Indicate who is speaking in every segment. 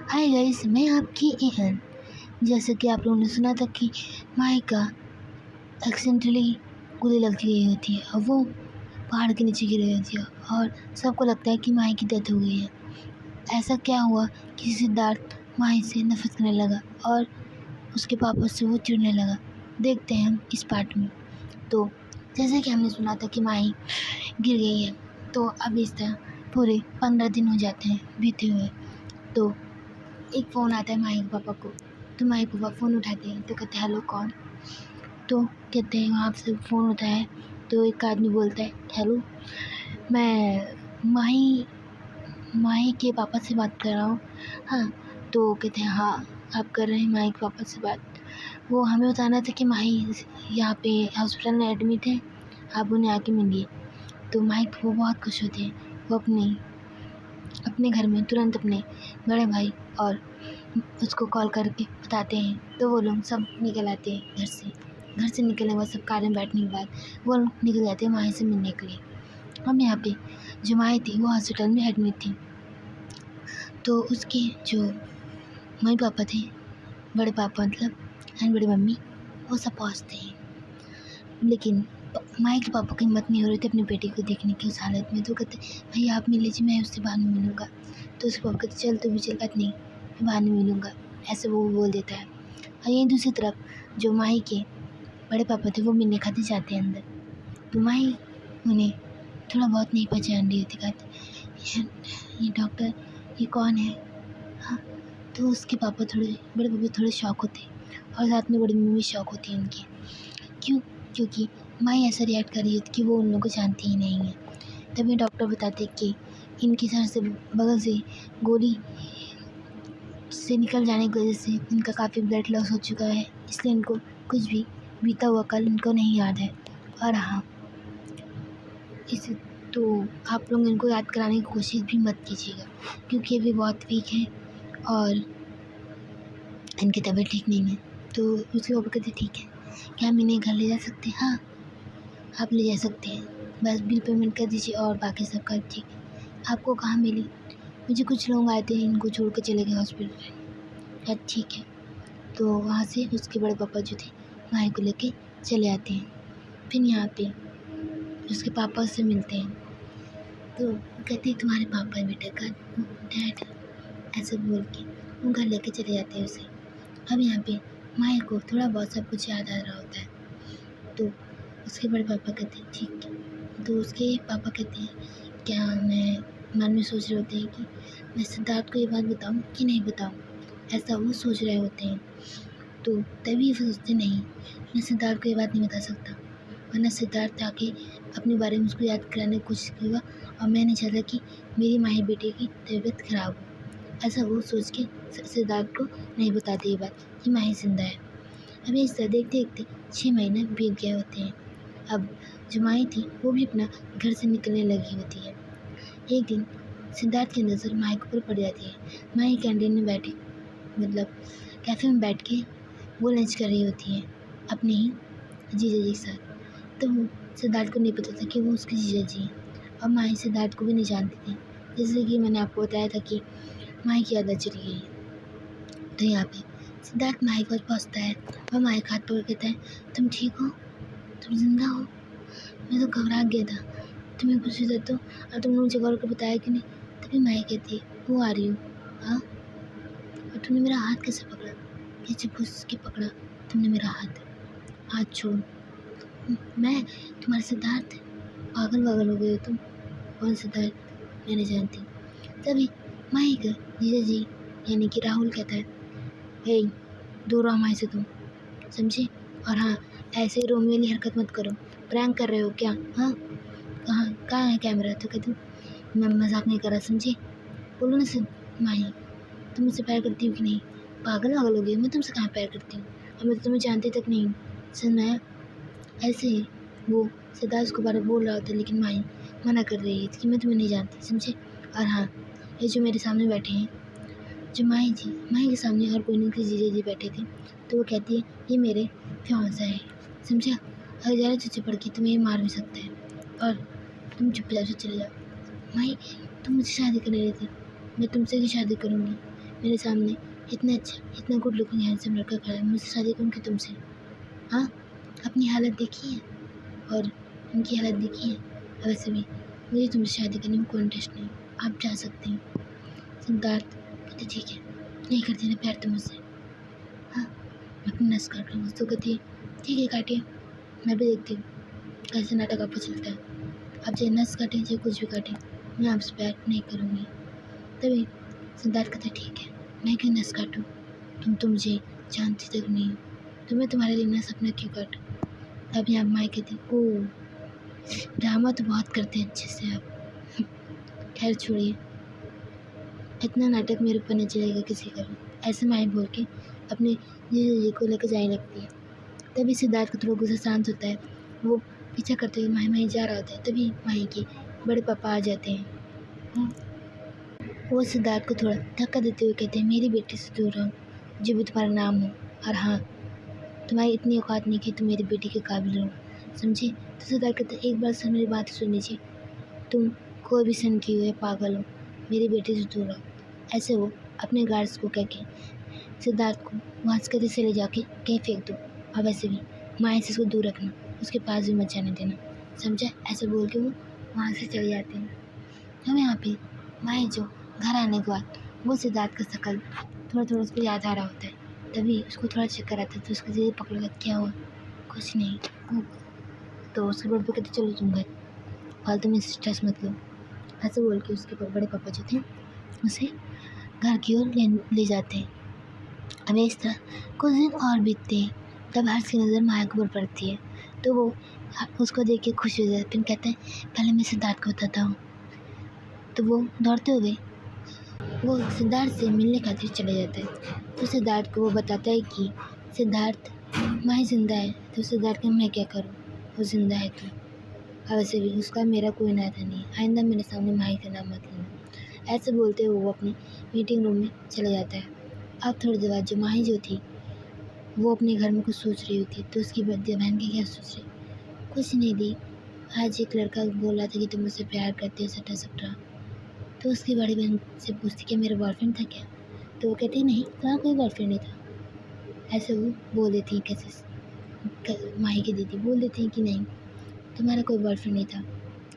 Speaker 1: Hi guys, मैं आपकी एहन। जैसे कि आप लोगों ने सुना था कि माही का एक्सीडेंटली गोली लग गई होती है और वो पहाड़ के नीचे गिर गई होती है और सबको लगता है कि माही की डेथ हो गई है। ऐसा क्या हुआ कि सिद्धार्थ माही से नफरत करने लगा और उसके पापा से वो चिढ़ने लगा। देखते हैं हम इस पार्ट में। तो जैसे कि हमने सुना था कि माही गिर गई है, तो अब इस तरह पूरे 15 दिन हो जाते हैं बीते हुए। तो एक फ़ोन आता है माही के पापा को। तो माही पापा फ़ोन उठाते हैं तो कहते हैं हेलो कौन। तो कहते हैं वहाँ से फ़ोन उठाया है तो एक आदमी बोलता है हेलो, मैं माही के पापा से बात कर रहा हूँ। हाँ, तो कहते हैं हाँ आप कर रहे हैं माही के पापा से बात। वो हमें बताना था कि माही यहाँ पे हॉस्पिटल में एडमिट है, आप उन्हें आके मिलिए। तो माही वो बहुत खुश होते हैं। वो अपने घर में तुरंत अपने बड़े भाई और उसको कॉल करके बताते हैं। तो वो लोग सब निकल आते हैं घर से निकलने के बाद सब कार में बैठने के बाद वो लोग निकल जाते हैं माही से मिलने के लिए। हम यहाँ पे जो माही थी वो हॉस्पिटल में एडमिट थी। तो उसके जो मम्मी पापा थे, बड़े पापा मतलब एंड बड़ी मम्मी, वो सब पहुँचते हैं। लेकिन माही के पापा की हिम्मत नहीं हो रही थी अपनी बेटी को देखने की उस हालत में। तो कहते भैया आप मिल लीजिए, मैं उससे बाद में मिलूँगा। तो उसके पापा कहते चल तू भी चल। कहते नहीं, मैं बाद में मिलूँगा, ऐसे वो बोल देता है। और यहीं दूसरी तरफ जो माही के बड़े पापा थे वो मिलने खातिर जाते हैं अंदर। तो माही उन्हें थोड़ा बहुत नहीं पहचान रही होती। कहते ये डॉक्टर, ये कौन है। हाँ, तो उसके पापा बड़े पापा थोड़े शौक होते और साथ में बड़ी मम्मी शौक होती है उनकी। क्योंकि माही ऐसा रिएक्ट कर रही होती कि वो उन लोगों को जानती ही नहीं है। तभी डॉक्टर बताते कि इनकी सर से बगल से गोली से निकल जाने की वजह से इनका काफ़ी ब्लड लॉस हो चुका है, इसलिए इनको कुछ भी बीता हुआ कल इनको नहीं याद है। और हाँ, इस तो आप लोग इनको याद कराने की कोशिश भी मत कीजिएगा क्योंकि अभी बहुत वीक है और इनकी तबीयत ठीक नहीं है। तो उसके पापा कहते ठीक है, क्या हम इन्हें घर ले जा सकते हैं। हाँ, आप ले जा सकते हैं, बस बिल पेमेंट कर दीजिए और बाकी सब कर दीजिए। आपको कहाँ मिली? मुझे कुछ लोग आए थे, इनको छोड़ कर चले गए हॉस्पिटल। क्या ठीक है। तो वहाँ से उसके बड़े पापा जो थे माही को लेके चले आते हैं। फिर यहाँ पे उसके पापा से मिलते हैं। तो कहते हैं तुम्हारे पापा है बेटा का डैड, ऐसे बोल के वो घर लेके चले जाते हैं उसे। अब यहाँ पे माही को थोड़ा बहुत सब कुछ याद आ रहा होता है। तो उसके बड़े पापा कहते हैं ठीक है। तो उसके पापा कहते हैं क्या मैं मन में सोच रहे होते हैं कि मैं सिद्धार्थ को ये बात बताऊं कि नहीं बताऊं, ऐसा वो सोच रहे होते हैं। तो तभी वो सोचते नहीं, मैं सिद्धार्थ को ये बात नहीं बता सकता, वरना सिद्धार्थ आके अपने बारे में उसको याद कराने की कोशिश करेगा और मैं नहीं चाहता कि मेरी माही बेटे की तबीयत खराब हो। ऐसा वो सोच के सिद्धार्थ को नहीं बताते ये बात कि माही जिंदा है। अभी इस तरह देखते देखते 6 महीने बीत गए होते हैं। अब जो माही थी वो भी अपना घर से निकलने लगी होती है। एक दिन सिद्धार्थ की नज़र माही के ऊपर पड़ जाती है। माही कैंटीन में बैठी मतलब कैफ़े में बैठ के वो लंच कर रही होती है अपने ही जीजा जी के साथ। तो सिद्धार्थ को नहीं पता था कि वो उसके जीजा जी हैं और माही सिद्धार्थ को भी नहीं जानती थी। जैसे कि मैंने आपको बताया था कि माही की आदत चली गई है। तो यहाँ पे सिद्धार्थ माही के पास पहुँचता है और माही का हाथ पकड़ कहता है तुम ठीक हो, तुम जिंदा हो। मैं तो घबरा गया था, तुम्हें कुछ हुआ तो और तुमने मुझे कॉल कर बताया कि नहीं। तभी माही कहती है वो आ रही हूँ। हाँ, और तुमने मेरा हाथ कैसे पकड़ा? पीछे घुस के पकड़ा तुमने मेरा हाथ छोड़। मैं तुम्हारे सिद्धार्थ, पागल हो गए हो तुम। कौन सिद्धार्थ? मैं नहीं जानती। तभी माही का जीजा जी यानी कि राहुल कहता है हे दूर रहो माही से तुम, समझे। और हाँ, ऐसे रोमियो वाली हरकत मत करो, प्रैंक कर रहे हो क्या। हाँ, कहाँ है कैमरा। तो कहती हूँ मैं मजाक नहीं कर रहा, समझे। बोलो ना सिद्ध माही, तुम मुझसे प्यार करती हो कि नहीं। पागल हो गई, मैं तुमसे कहाँ प्यार करती हूँ और मैं तो तुम्हें जानती तक नहीं हूँ। समझ। ऐसे ही वो सिद्धार्थ को बार बोल रहा होता है लेकिन माही मना कर रही है कि मैं तुम्हें नहीं जानती, समझे। और हाँ, ये जो मेरे सामने बैठे हैं, जो माही के सामने और कोई नहीं थे, जीजा जी बैठे थे। तो वो कहती है ये मेरे फियांसा है, समझा। अगर ज़्यादा चुच्चे पड़ के तुम्हें ये मार भी सकता है और तुम चुपचाप से चले जाओ। माही तुम मुझसे शादी कर रहे थे, मैं तुमसे भी शादी करूँगी, मेरे सामने इतना अच्छा, इतना गुड लुकिंग हैंडसम लड़का खड़ा है, मुझसे शादी करूँ कि तुमसे? हाँ, अपनी हालत देखी है और उनकी हालत देखी है। वैसे भी मुझे तुमसे शादी करने में कोई इंटरेस्ट नहीं, आप जा सकते हैं। सिद्धार्थ कहते ठीक है, नहीं करती ना प्यार तुम मुझसे? हाँ, मैं अपनी नस काट लूँगा। तो कहती है ठीक है काटिए, मैं भी देखती हूँ कैसे नाटक आपको चलता है। आप चाहे नस काटें चाहे कुछ भी काटें, मैं आपसे प्यार नहीं करूँगी। तभी सिद्धार्थ कहते ठीक है, मैं क्यों नस काटूँ, तुम तो मुझे जानती तक नहीं हो, तो मैं तुम्हारे लिए नस अपना क्यों काटूँ? तभी आप माई कहती ओह, ड्रामा तो बहुत करते हैं अच्छे से आप। खैर छोड़िए, इतना नाटक मेरे ऊपर नहीं चलेगा किसी का भी। ऐसे माई बोल के अपने जीजू जी को लेकर जाने लगती है। तभी सिद्धार्थ का थोड़ा गुस्सा शांत होता है, वो पीछा करते हुए माही जा रहा होता है। तभी माही के बड़े पापा आ जाते हैं। वो सिद्धार्थ को थोड़ा धक्का देते हुए कहते हैं मेरी बेटी से दूर रहो, जो भी तुम्हारा नाम हो, और हाँ, तुम्हारी इतनी औकात नहीं कि तुम मेरी बेटी के काबिल हो, समझे? तो सिद्धार्थ कहते एक बार से मेरी बात सुन लीजिए, तुम कोई भी सन की हो या पागल हो, मेरी बेटी से दूर रहो। ऐसे वो अपने गार्ड्स को कह के सिद्धार्थ को वहाँ से कहीं से ले जाके कहीं फेंक दो, और वैसे भी माही से उसको दूर रखना, उसके पास भी मत जाने देना, समझा? ऐसे बोल के वो वहाँ से चले जाते हैं। हम यहाँ पे माही जो घर आने के बाद वो सिद्धार्थ का शकल थोड़ा थोड़ा उसको याद आ रहा होता है। तभी उसको थोड़ा चक्कर आता है, तो उसको धीरे पकड़ कर क्या हुआ, कुछ नहीं। तो उसके बड़े पापा कहते चलो तुम घर, फालतू में स्ट्रेस मत लो। ऐसे बोल के उसके बड़े पापा जो थे उसे घर की ओर ले जाते हैं। अब इस तरह कुछ दिन और बीतते हैं। तब हर्ष की नज़र माया के ऊपर पड़ती है, तो वो उसको देख के खुश हो जाते हैं। फिर कहते हैं पहले मैं सिद्धार्थ को बताता हूँ। तो वो दौड़ते हुए वो सिद्धार्थ से मिलने खातिर चले जाते हैं। तो सिद्धार्थ को वो बताता है कि सिद्धार्थ माही जिंदा है। तो सिद्धार्थ का मैं क्या करूँ, वो जिंदा है तो, और वैसे भी उसका मेरा कोई नाता नहीं, आइंदा मेरे सामने माही का नाम मत लेना। ऐसे बोलते हुए वो अपनी मीटिंग रूम में चले जाता है। अब थोड़ी देर बाद जो माही जो थी वो अपने घर में कुछ सोच रही होती है। तो उसकी बहन की क्या सोच रही, कुछ नहीं दी, आज एक लड़का बोल रहा था कि तुम मुझसे प्यार करते हो सटा सटा। तो उसकी बड़ी बहन से पूछती कि मेरा बॉयफ्रेंड था क्या? तो वो कहती नहीं, तुम्हारा कोई बॉयफ्रेंड नहीं था। ऐसे वो बोल देती है, कैसे माही की दीदी बोल देती हैं कि नहीं, तुम्हारा कोई बॉयफ्रेंड नहीं था,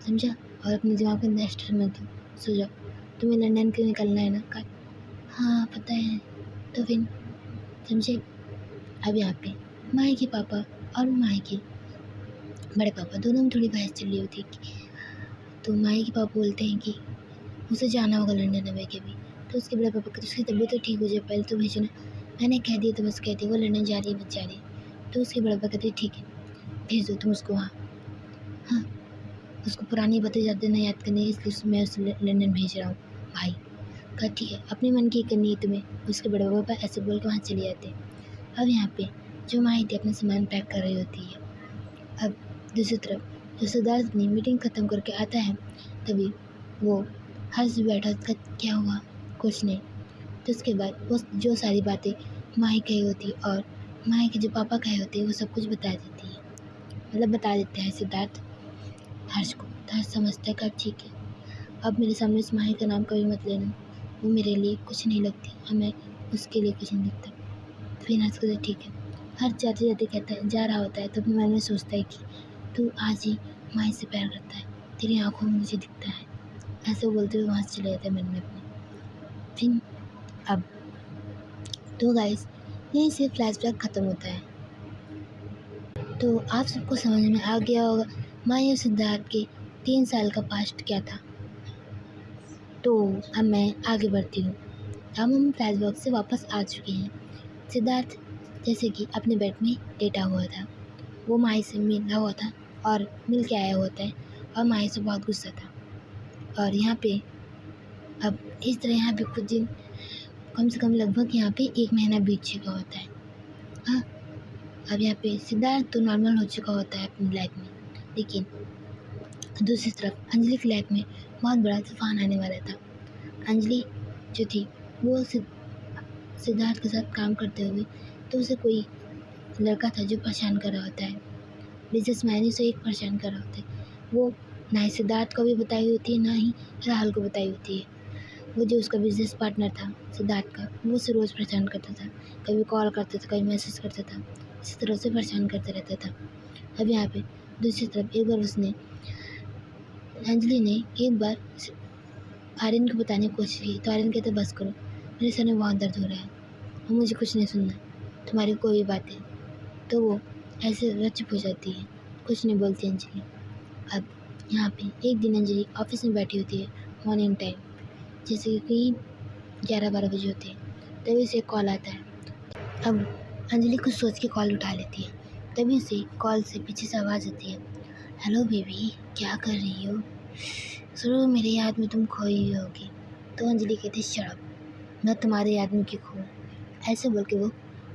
Speaker 1: समझा? और अपने दिमाग में नेक्स्ट मत दो, सो जाओ, तुम्हें लंदन के निकलना है ना? कहा हाँ पता है। तो फिर समझे? अब यहाँ पे माही के पापा और माही के बड़े पापा दोनों में थोड़ी बहस चल रही होती है। तो माही के पापा बोलते हैं कि उसे जाना होगा लंदन अभी के भी। तो उसके बड़े पापा कहते उसकी तबीयत तो ठीक हो जाए, पहले तो भेजो ना। मैंने कह दिया तो बस कह दिया, वो लंदन जा रही है, बस जा रही है। तो उसके बड़े पापा कहते ठीक है, भेज दो तुम उसको वहाँ। हाँ, उसको पुरानी बातें ज़्यादा ना याद करनी है, इसलिए मैं उसे लंदन भेज रहा हूँ भाई। कहा ठीक है, अपनी मन की करनी है तुम्हें। उसके बड़े पापा ऐसे बोल के वहाँ चले जाते हैं। अब यहाँ पे जो माही थी अपना सामान पैक कर रही होती है। अब दूसरी तरफ जो सिद्धार्थ अपनी मीटिंग ख़त्म करके आता है, तभी वो हर्ष भी बैठा, उसका क्या हुआ, कुछ नहीं। तो उसके बाद वो जो सारी बातें माही कही होती और माही के जो पापा कहे होते हैं वो सब कुछ बता देती है, मतलब बता देते हैं सिद्धार्थ हर्ष को। तो हर्ष समझता है कि ठीक है, अब मेरे सामने उस माही का नाम कभी मत लेना, वो मेरे लिए कुछ नहीं लगती और मैं उसके लिए कुछ नहीं लगता। फिर हर्ष कहता ठीक है। हर्ष जाते जाते कहता है, जा रहा होता है तो अपने मन में सोचता है कि तू आज ही माही से प्यार करता है, तेरी आंखों में मुझे दिखता है। ऐसे बोलते हुए वहाँ से चले जाते हैं मन में अपने। फिर अब तो गाइस यहीं से फ्लैशबैक ख़त्म होता है। तो आप सबको समझ में आ गया होगा माही और सिद्धार्थ के 3 साल का पास्ट क्या था। तो अब मैं आगे बढ़ती हूँ। अब हम फ्लैशबैक से वापस आ चुके हैं। सिद्धार्थ जैसे कि अपने बेड में लेटा हुआ था, वो माही से मिला हुआ था और मिल के आया होता है, और माही से बहुत गुस्सा था। और यहाँ पे अब इस तरह यहाँ पे कुछ दिन, कम से कम लगभग यहाँ पे 1 महीना बीत चुका होता है। हाँ, अब यहाँ पे सिद्धार्थ तो नॉर्मल हो चुका होता है अपनी लाइफ में, लेकिन दूसरी तरफ अंजलि की लाइफ में बहुत बड़ा तूफान आने वाला था। अंजलि जो थी वो सिद्धार्थ के साथ काम करते हुए, तो उसे कोई लड़का था जो परेशान कर रहा होता है, बिजनेसमैन ही से एक परेशान कर रहा होता है। वो ना ही सिद्धार्थ को भी बताई होती है, ना ही राहुल को बताई होती है। वो जो उसका बिजनेस पार्टनर था सिद्धार्थ का, वो उसे रोज़ परेशान करता था, कभी कॉल करता था, कभी मैसेज करता था, इसी तरह से परेशान करता रहता था। अब यहाँ पे दूसरी तरफ एक बार अंजलि ने एक बार आर्यन को बताने की कोशिश की, तो आर्यन कहते बस करो, मेरे सर में बहुत दर्द हो रहा है और मुझे कुछ नहीं सुनना तुम्हारी कोई भी बातें। तो वो ऐसे चुप हो जाती है, कुछ नहीं बोलती अंजलि। अब यहाँ पे एक दिन अंजलि ऑफिस में बैठी होती है मॉर्निंग टाइम, जैसे कि 11-12 बजे होते हैं, तभी उसे कॉल आता है। अब अंजलि कुछ सोच के कॉल उठा लेती है, तभी उसे कॉल से पीछे से आवाज़ आती है, हेलो बेबी, क्या कर रही हो? ज़रूर मेरे याद में तुम खोई होगी। तो अंजलि कहती शराब, मैं तुम्हारे याद में क्यों खोऊं? ऐसे बोल के वो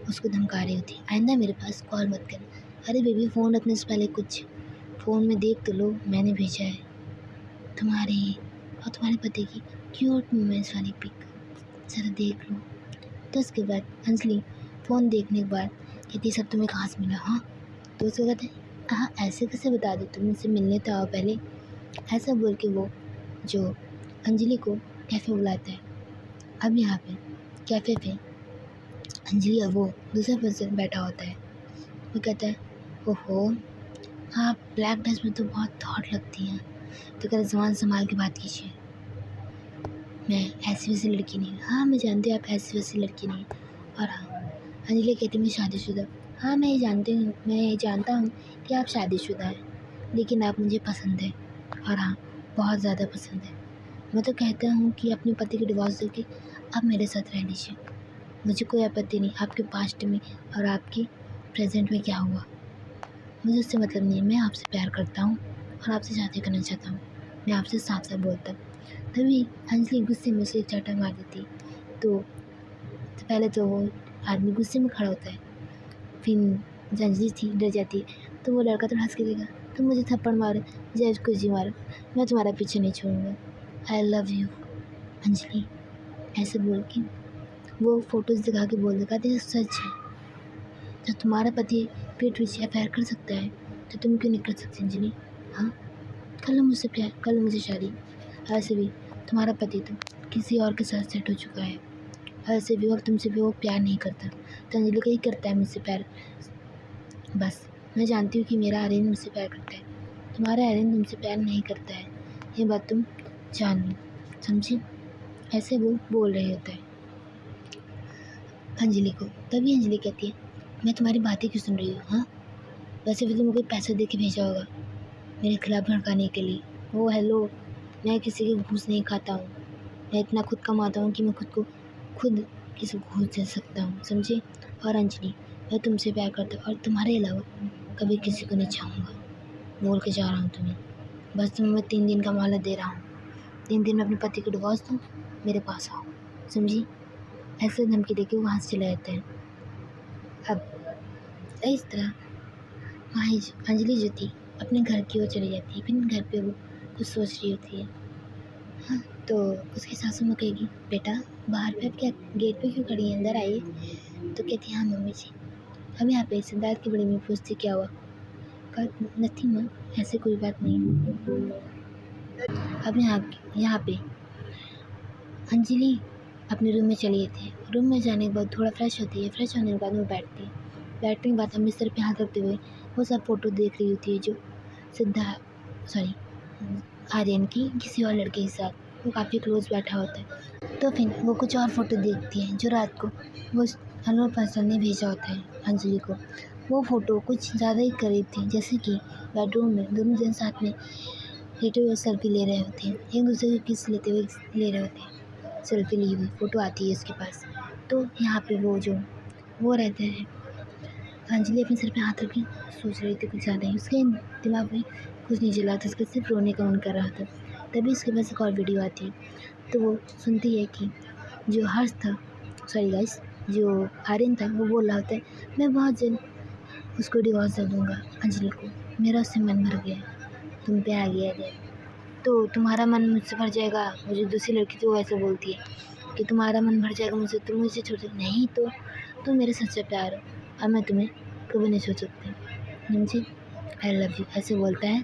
Speaker 1: उसको धमका रही होती, आइंदा मेरे पास कॉल मत कर। अरे बेबी, फ़ोन रखने से पहले कुछ फ़ोन में देख तो लो, मैंने भेजा है तुम्हारे और तुम्हारे पति की क्यूट मोमेंट्स वाली पिक, ज़रा देख लो। तो उसके बाद अंजलि फ़ोन देखने के बाद कहती सब तुम्हें कहाँ से मिला? हाँ, तो उसको कहते हाँ, ऐसे कैसे बता दो, तुम मुझसे मिलने तो आओ पहले। ऐसा बोल के वो जो अंजलि को कैफ़े बुलाता है। अब यहाँ पे कैफ़े पे अंजलि और वो दूसरा पर्सन बैठा होता है। वो कहता है ओहो, आप ब्लैक ड्रेस में तो बहुत हॉट लगती हैं। तो कहता ज़ुबान संभाल के बात कीजिए, मैं ऐसी वैसी लड़की नहीं। हाँ, मैं जानती हूँ आप ऐसी वैसी लड़की नहीं। और हाँ, अंजलि कहती मैं शादीशुदा। हाँ, मैं ये जानता हूँ कि आप शादीशुदा हैं, लेकिन आप मुझे पसंद है, और हाँ, बहुत ज़्यादा पसंद है। मैं तो कहता हूँ कि अपने पति को डिवोर्स दे के आप मेरे साथ रह लीजिए, मुझे कोई आपत्ति नहीं। आपके पास्ट में और आपकी प्रेजेंट में क्या हुआ मुझे उससे मतलब नहीं है। मैं आपसे प्यार करता हूँ और आपसे शादी करना चाहता हूँ, मैं आपसे साफ साफ बोलता। तभी अंजलि गुस्से में उसे एक चाटा मार देती। तो पहले तो वो आदमी गुस्से में खड़ा होता है, फिर जो अंजलि थी डर जाती है, तो वो लड़का तो हंस के देगा, तुम मुझे थप्पड़ मारो चाहे कुछ जी मारो, मैं तुम्हारा पीछे नहीं छोड़ूंगा। आई लव यू अंजलि, ऐसे बोल के वो फ़ोटोज़ दिखा के बोल देगा तो सच है। जब तुम्हारा पति पीठ पीछे अफेयर कर सकता है तो तुम क्यों नहीं कर सकती अंजलि? हाँ, कर लो मुझसे प्यार, कर लो मुझसे शादी। ऐसे भी तुम्हारा पति तो किसी और के साथ सेट हो चुका है, ऐसे भी और तुमसे भी वो प्यार नहीं करता, तो अंजलि का ही करता है मुझसे प्यार। बस मैं जानती हूँ कि मेरा आर्यन मुझसे प्यार करता है, तुम्हारा आर्यन तुमसे प्यार नहीं करता है, ये बात तुम जान लो, समझी? ऐसे वो बोल रहे होता है अंजलि को। तभी अंजलि कहती है मैं तुम्हारी बातें क्यों सुन रही हूँ? हाँ, वैसे भी तुमको कोई पैसा दे के भेजा होगा मेरे खिलाफ भड़काने के लिए। वो हेलो, मैं किसी की घूस नहीं खाता हूँ, मैं इतना खुद कमाता हूँ कि मैं खुद किसी को घूस दे सकता हूँ, समझे? और अंजलि, मैं तुमसे प्यार करता हूँ और तुम्हारे अलावा कभी किसी को नहीं चाहूँगा, बोल के जा रहा हूँ तुम्हें। बस तुम्हें मैं 3 दिन का मोहलत दे रहा हूँ, 3 दिन में अपने पति को डिवोर्स दो, मेरे पास आओ, समझी? ऐसे धमकी देके वो वहाँ से चला जाता है। अब इस तरह अंजलि जो थी अपने घर की ओर चली जाती है। फिर घर पे वो कुछ सोच रही होती है। हाँ, तो उसकी सासू माँ कहेगी बेटा बाहर पे आप क्या गेट पे क्यों खड़ी है, अंदर आइए। तो कहती है हाँ मम्मी जी। अब यहाँ पे सिद्धार्थ की बड़ी मम्मी पूछती क्या हुआ? कहा नथिंग माँ, ऐसे कोई बात नहीं। अब यहाँ पे अंजलि अपने रूम में चली जाती है। रूम में जाने के बाद थोड़ा फ्रेश होती है, फ्रेश होने के बाद वो बैठती है। बैठने के बाद अपने सर पे हाथ रखते हुए वो सब फ़ोटो देख रही होती है जो आर्यन की किसी और लड़के के साथ वो काफ़ी क्लोज बैठा होता है। तो फिर वो कुछ और फ़ोटो देखती है जो रात को वो अननोन पर्सन ने भेजा होता है अंजलि को। वो फ़ोटो कुछ ज़्यादा ही करीब थी, जैसे कि बेडरूम में दोनों जन साथ में लेटे हुए सेल्फी ले रहे होते हैं, एक दूसरे को किस लेते हुए ले रहे होते हैं। सेल्फी ली हुई फ़ोटो आती है उसके पास। तो यहाँ पे वो रहते हैं, अंजलि अपने सर पे हाथ रख के सोच रही थी कुछ ज़्यादा ही, उसके दिमाग में कुछ नहीं चला था, उसका सिर्फ रोने का मन कर रहा था। तभी उसके पास एक और वीडियो आती है, तो वो सुनती है कि जो हर्ष था, सॉरी गाइस, जो आर्यन था, वो बोल रहा होता है मैं बहुत जल्द उसको डिवोर्स दे दूँगा अंजलि को, मेरा उससे मन भर गया, तुम पे आ गया है, तो तुम्हारा मन मुझसे भर जाएगा। मुझे दूसरी लड़की तो वैसे बोलती है कि तुम्हारा मन भर जाएगा मुझसे, तुम मुझे छोड़ सकते नहीं, तो तुम मेरे सच्चा प्यार हो और मैं तुम्हें कभी नहीं छोड़ सकती, समझी? आई लव यू, ऐसे बोलता है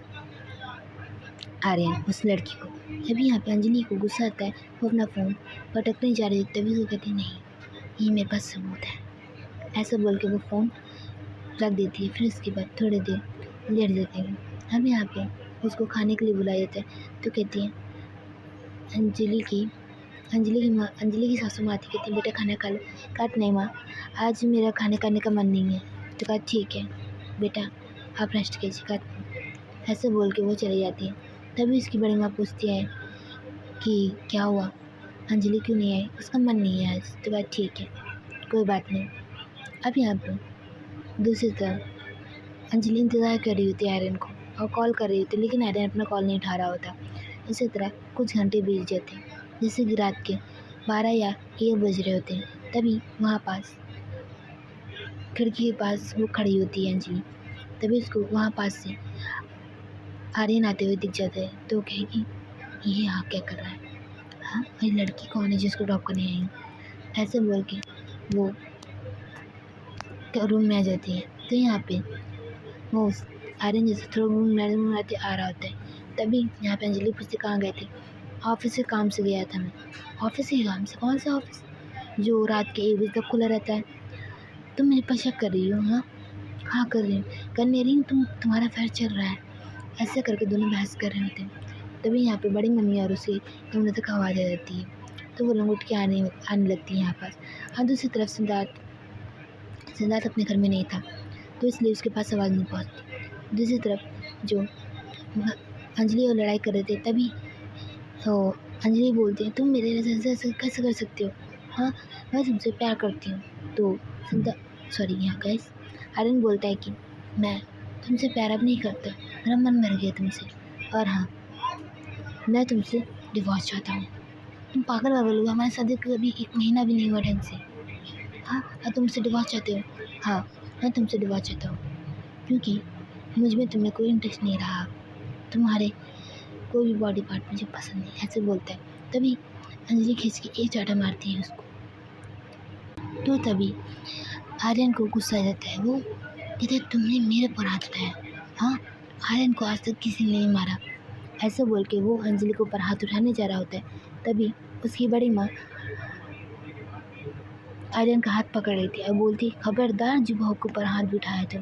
Speaker 1: आर्यन उस लड़की को। अभी यहाँ पे अंजलि को गुस्सा आता है, वो अपना फ़ोन पटकने जा रही है, तभी वो कहती है नहीं ये मेरे पास सबूत है। ऐसा बोल के वो फ़ोन रख देती है। फिर उसके बाद थोड़ी देर लेट जाती है। अब यहाँ पे उसको खाने के लिए बुलाया जाता है, तो कहती है अंजलि की सासू माँ आती, कहती बेटा खाना खा लो। कहा नहीं माँ, आज मेरा खाने खाने का मन नहीं है। तो कहा ठीक है बेटा आप रेस्ट कीजिए। कहा ऐसे बोल के वो चली जाती है। तभी उसकी बड़ी माँ पूछती है कि क्या हुआ, अंजलि क्यों नहीं आई? उसका मन नहीं है आज। तो कहा ठीक है कोई बात नहीं। अब यहाँ पर दूसरी तरफ अंजलि इंतज़ार कर रही होती है आर्यन को और कॉल कर रही होती है, लेकिन आर्यन अपना कॉल नहीं उठा रहा होता। इसी तरह कुछ घंटे बीत जाते हैं, जैसे कि रात के 12 या 1 बज रहे होते हैं। तभी वहाँ पास खिड़की के पास वो खड़ी होती है अंजलि। तभी उसको वहाँ पास से आर्यन आते हुए दिख जाता है। तो कहेगी ये यहाँ क्या कर रहा है? हाँ मेरी लड़की कौन है जिसको ड्रॉप करने आई हूँ? ऐसे बोल के वो रूम में आ जाती है। तो यहाँ पे वो आर्यन जैसे थोड़ा रूम आते आ रहा होता है। तभी यहाँ पे अंजलि पूछती कहाँ गए थे? ऑफिस के काम से गया था मैं। ऑफिस के काम से? कौन सा ऑफिस जो रात के 1 बजे तक खुला रहता है? तुम मेरे पर शक कर रही हो? हाँ कर रही हूँ। कर नहीं रही हूँ, तुम्हारा अफेयर चल रहा है। ऐसे करके दोनों बहस कर रहे होते हैं। तभी यहाँ पे बड़ी मम्मी और उसके कमरे तक आवाज़ आ जाती है। तो वो लोग उठ के आने लगती है यहाँ पास। और दूसरी तरफ सिद्धार्थ अपने घर में नहीं था, तो इसलिए उसके पास आवाज़ नहीं पहुँचती। दूसरी तरफ जो अंजलि और लड़ाई कर रहे थे, तभी तो अंजलि बोलती है तुम मेरे से ऐसे कैसे कर सकते हो? हाँ मैं तुमसे प्यार करती हूँ। तो यहाँ गाइस आर्यन बोलता है कि मैं तुमसे प्यार अब नहीं करता, मेरा मन भर गया तुमसे, और हाँ मैं तुमसे डिवोर्स चाहता हूँ। तुम पागल हो, हमारे शादी को अभी 1 महीना भी नहीं हुआ ढंग से। हाँ तुमसे डिवोर्स चाहते हो? हाँ मैं तुमसे डिवोर्स चाहता हूँ, क्योंकि मुझ में तुम्हें कोई इंटरेस्ट नहीं रहा। तुम्हारे कोई भी बॉडी पार्ट मुझे पसंद नहीं। ऐसे बोलता है। तभी अंजलि खींच के एक चाटा मारती है उसको। तो तभी आर्यन को गुस्सा आ जाता है। वो कहते हैं तुमने मेरे पर हाथ उठाया? हाँ आर्यन को आज तक किसी ने नहीं मारा। ऐसे बोल के वो अंजलि के ऊपर हाथ उठाने जा रहा होता है। तभी उसकी बड़ी माँ आर्यन का हाथ पकड़ रही थी और बोलती खबरदार जो बहू के ऊपर हाथ भी उठाया तुम।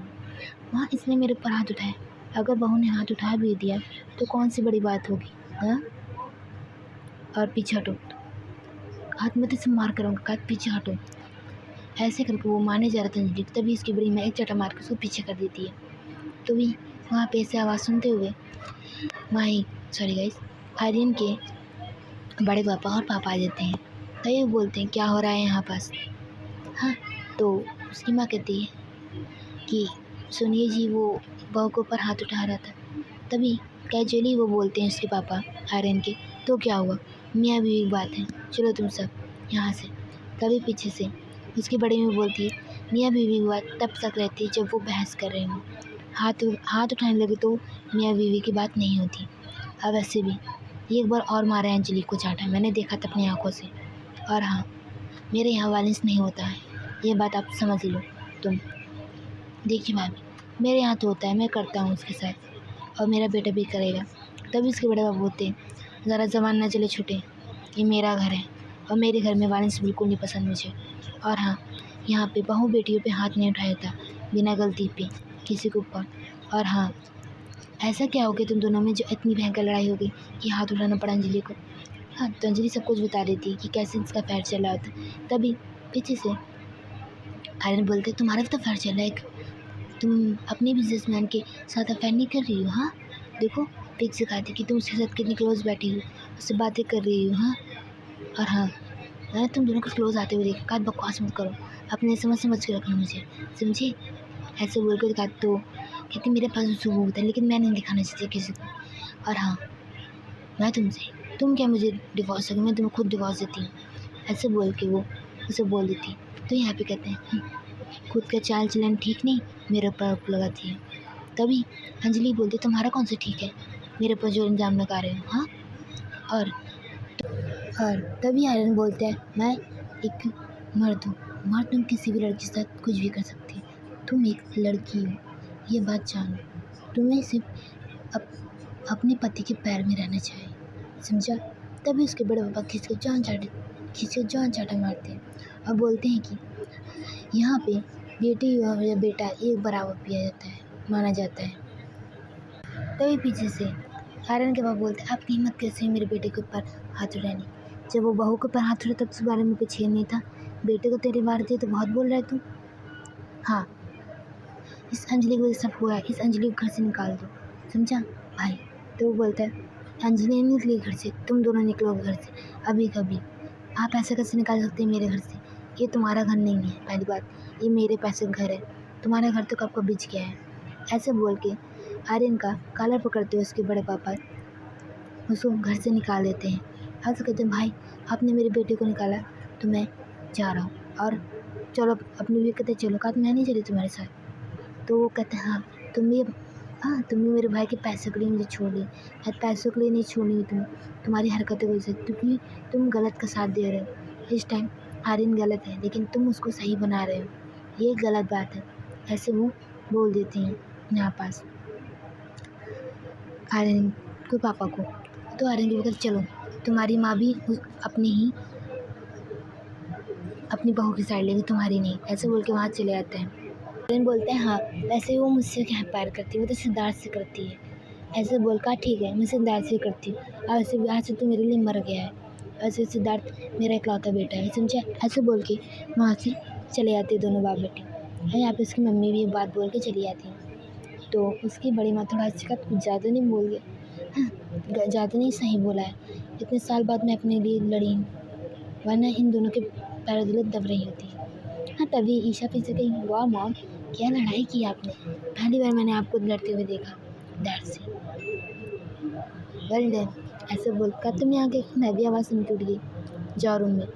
Speaker 1: हाँ इसने मेरे ऊपर हाथ उठाया, अगर बहू ने हाथ उठा भी दिया तो कौन सी बड़ी बात होगी? हाँ और पीछे हटो, हाथ में से मार करूँगा, हाथ पीछे हटो। ऐसे करके वो मारने जा रहा था अंजलि, तभी इसकी बड़ी माँ एक चटा मार के उसको पीछे कर देती है। तो भी वहाँ पे ऐसे आवाज़ सुनते हुए आर्यन के बड़े पापा और पापा आ जाते हैं। तभी वो बोलते हैं क्या हो रहा है यहाँ पास? हाँ तो उसकी माँ कहती है कि सुनिए जी वो बहू के ऊपर हाथ उठा रहा था। तभी कैजुअली वो बोलते हैं उसके पापा आर्यन के तो क्या हुआ, मियाँ बीवी की बात है, चलो तुम सब यहाँ से। तभी पीछे से उसकी बड़ी में बोलती है मियाँ बीवी की बात तब तक रहती है जब वो बहस कर रहे हों, हाथ उठाने लगे तो मियाँ बीवी की बात नहीं होती। अब वैसे भी एक बार और मारा है अंजलि को चाटा, मैंने देखा था अपनी आँखों से। और हाँ मेरे यहाँ वायलेंस नहीं होता है, ये बात आप समझ लो। तुम देखिए भाभी मेरे यहाँ तो होता है, मैं करता हूँ उसके साथ और मेरा बेटा भी करेगा। तभी उसके बड़े बाबू बोलते हैं ज़रा ज़बान ना चले छूटे, ये मेरा घर है और मेरे घर में वायलेंस बिल्कुल नहीं पसंद मुझे। और हाँ यहाँ पे बहू बेटियों पे हाथ नहीं उठाया था बिना गलती पे किसी के ऊपर। और हाँ ऐसा क्या हो गया तुम दोनों में जो इतनी भयंकर लड़ाई हो गई कि हाथ उठाना पड़ा अंजलि को? हाँ तो अंजलि सब कुछ बता देती है कि कैसे इसका अफेयर चला होता। तभी पीछे से आर्यन बोलते तुम्हारा भी तो अफेयर चल रहा है, तुम अपने बिजनेसमैन के साथ अफेयर नहीं कर रही हो? हाँ देखो पिक सिखाती कि तुम उसके साथ कितनी क्लोज बैठी हो, उससे बातें कर रही हो। हाँ और हाँ मैंने तुम दोनों को क्लोज आते हुए देखा, काट बकवास मत करो, अपने समझ के रखना मुझे, समझे? ऐसे बोल कर दिखा तो कहती मेरे पास सबूत है लेकिन मैं नहीं दिखाना चाहती किसी को। और हाँ मैं तुम क्या मुझे डिवोर्स दोगे, मैं तुम्हें खुद डिवोर्स देती हूँ। ऐसे बोल के वो उसे बोल देती। तो यहाँ पे कहते हैं खुद का चाल चलन ठीक नहीं मेरे ऊपर लगाती है। तभी अंजलि बोलती तुम्हारा कौन सा ठीक है मेरे ऊपर जो इल्ज़ाम लगा रहे हो? हाँ और तभी आर्यन बोलता है मैं एक मर्द हूँ, मर्द तुम किसी भी लड़की के साथ कुछ भी कर सकती है, तुम एक लड़की हो ये बात जानो, तुम्हें सिर्फ अपने पति के पैर में रहना चाहिए, समझा। तभी उसके बड़े पापा खींच के जान चाटा मारते हैं और बोलते हैं कि यहाँ पे बेटी या बेटा एक बराबर पिया जाता है, माना जाता है। तभी पीछे से आर्यन के पापा बोलते आपकी हिम्मत कैसे है मेरे बेटे के ऊपर हाथ उठाने। जब वो बहू के ऊपर हाथ उठा तब उस बारे में कुछ नहीं था, बेटे को तेरी मार दी तो बहुत बोल रहा है तू। हाँ, इस अंजलि की वजह से सब हुआ है, इस अंजलि को घर से निकाल दो, समझा भाई। तो वो बोलता है अंजलि नहीं निकली घर से, तुम दोनों निकलोगे घर से अभी कभी। आप ऐसे कैसे निकाल सकते हैं मेरे घर से, ये तुम्हारा घर नहीं है, पहली बात ये मेरे पैसे का घर है, तुम्हारा घर तो कब का बिच गया है। ऐसे बोल के आर्यन का कॉलर पकड़ते हुए उसके बड़े पापा उसको घर से निकाल देते हैं। ऐसे कहते हैं भाई आपने मेरे बेटे को निकाला तो मैं जा रहा हूँ, और चलो अपनी भी कहते चलो, कहा मैं नहीं चली तुम्हारे साथ। तो वो कहते हैं हाँ तुमने मेरे भाई के पैसे के लिए मुझे छोड़ दी, पैसों के लिए नहीं छोड़ी तुम्हारी हरकतों की वजह से, क्योंकि तुम गलत का साथ दे रहे हो। इस टाइम आर्यन गलत है लेकिन तुम उसको सही बना रहे हो, ये गलत बात है। ऐसे वो बोल देते हैं यहाँ पास आर्यन के पापा को। तो आर्यन को कहते चलो तुम्हारी माँ भी अपनी बहू की साइड लेगी, तुम्हारी नहीं, ऐसे बोल के वहाँ चले जाते हैं। आर्यन बोलते हैं हाँ वैसे वो मुझसे क्या प्यार करती है, वो तो सिद्धार्थ से करती है। ऐसे बोल कहा ठीक है मैं सिद्धार्थ से करती हूँ, और ऐसे यहाँ से तो मेरे लिए मर गया है, ऐसे सिद्धार्थ मेरा इकलौता बेटा है, समझा। ऐसे बोल के वहाँ से चले जाते हैं दोनों बाप बेटे। और यहाँ पे उसकी मम्मी भी ये बात बोल के चली जाती है। तो उसकी बड़ी माँ थोड़ा अच्छा कुछ ज़्यादा नहीं बोल गए, हाँ ज़्यादा नहीं सही बोला है, इतने साल बाद मैं अपने लिए लड़ी हूँ, वरना इन दोनों के पैर दिल दब रही होती। हाँ तभी ईशा पीछे गई, वाह मॉम क्या लड़ाई की आपने, पहली बार मैंने आपको लड़ते हुए देखा, दैट्स इट, वेल डन। ऐसे बोल कर तुम यहाँ के मैं भी आवाज़ सुन के उठ गई, जाओ रूम में।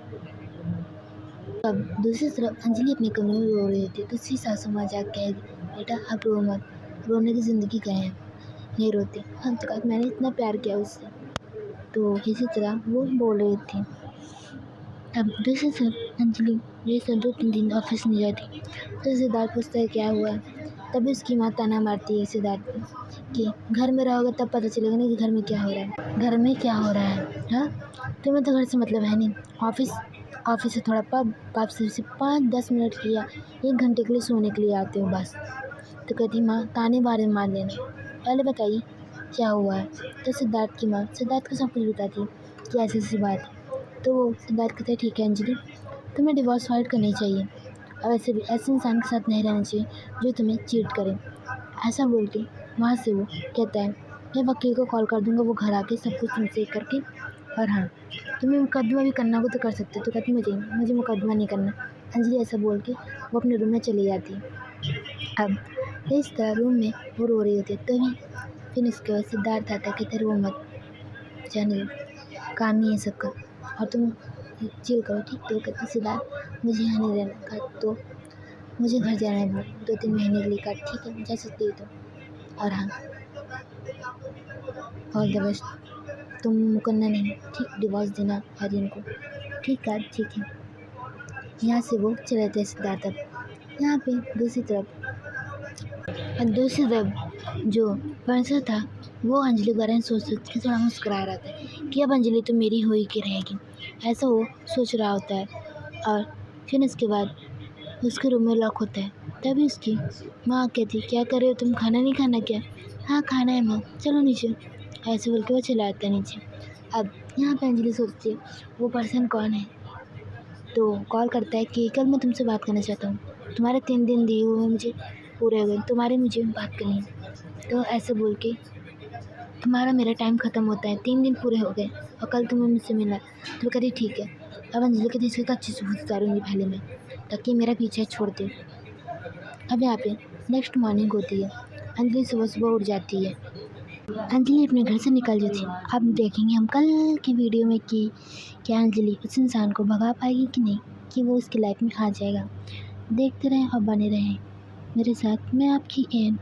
Speaker 1: अब दूसरी तरफ अंजलि अपने कमरे में रो रही थी तो उसकी सासू माँ जाके कहेगी बेटा आप रो मत, रोने की ज़िंदगी का है, नहीं रोते। हम तो कहा मैंने इतना प्यार किया उससे, तो इसी तरह वो बोल रही थी। अब दूसरी तरफ अंजलि जैसे 2-3 दिन ऑफिस नहीं जाती तो सिद्धार्थ पूछता है क्या हुआ। तभी उसकी माँ ताना मारती है सिद्धार्थ को कि घर में रहोगे तब पता चलेगा ना कि घर में क्या हो रहा है, घर में क्या हो रहा है। हाँ तुम्हें तो घर से मतलब है नहीं, ऑफिस से थोड़ा पब से 5-10 मिनट के या 1 घंटे के लिए सोने के लिए आते हो बस। तो कहती माँ ताने बारे में मान लेना, पहले बताइए क्या हुआ है। तो सिद्धार्थ की माँ सिद्धार्थ को सब कुछ बताती कि ऐसी बात है। तो वो सिद्धार्थ कहते हैं ठीक है अंजलि तुम्हें डिवोर्स फाइल करनी चाहिए, और ऐसे भी ऐसे इंसान के साथ नहीं रहना चाहिए जो तुम्हें चीट करे। ऐसा बोल के वहाँ से वो कहता है मैं वकील को कॉल कर दूँगा, वो घर आके सब कुछ तुमसे करके, और हाँ तुम्हें मुकदमा भी करना हो तो कर सकते हो। तो कहती मुझे मुकदमा नहीं करना। अंजलि ऐसा बोल के वो अपने रूम में चली जाती है। अब इस तरह रूम में वो रो रही होती है, तभी फिर इसके बाद सिद्धार्थ आता है कहते रो मत, जाने काम नहीं है सबका, और तुम चिल करो ठीक। तो कहते सिद्धार्थ मुझे यहाँ नहीं रहना का, तो मुझे घर जाना है 2-3 महीने के लिए का, ठीक है जा सकती हो तो, और हाँ ऑल द बेस्ट, तुम मुकन्ना नहीं ठीक, डिवोर्स देना आर्यन को, ठीक है ठीक है। यहाँ से वो चले जाते सिद्धार्थ। अब यहाँ पे दूसरी तरफ जो प्रिंसेस था वो अंजलि के बारे में सोच के थोड़ा मुस्कुरा रहा था कि अब अंजलि तो मेरी हो ही के रहेगी, ऐसा वो सोच रहा होता है। और फिर इसके बाद उसके रूम में लॉक होता है। तभी उसकी माँ कहती क्या कर रहे हो तुम, खाना नहीं खाना क्या। हाँ खाना है माँ चलो नीचे, ऐसे बोल के वो चला आता है नीचे। अब यहाँ पे अंजलि सोचती है वो पर्सन कौन है, तो कॉल करता है कि कल मैं तुमसे बात करना चाहता हूँ, तुम्हारे 3 दिन दिए हुए मुझे पूरे हो गए, तुम्हारे मुझे बात करनी है। तो ऐसे बोल के तुम्हारा मेरा टाइम ख़त्म होता है, 3 दिन पूरे हो गए और कल तुम्हें मुझसे मिला। तो करी ठीक है। अब अंजलि के तीसरे तो अच्छे से उतारूँगी पहले मैं, ताकि मेरा पीछे छोड़ दे। अब यहाँ पे नेक्स्ट मॉर्निंग होती है, अंजलि सुबह उठ जाती है। अंजलि अपने घर से निकल जाती है। अब देखेंगे हम कल की वीडियो में कि क्या अंजलि उस इंसान को भगा पाएगी कि नहीं, कि वो उसकी लाइफ में आ जाएगा। देखते रहें और बने रहें मेरे साथ। मैं आपकी एन।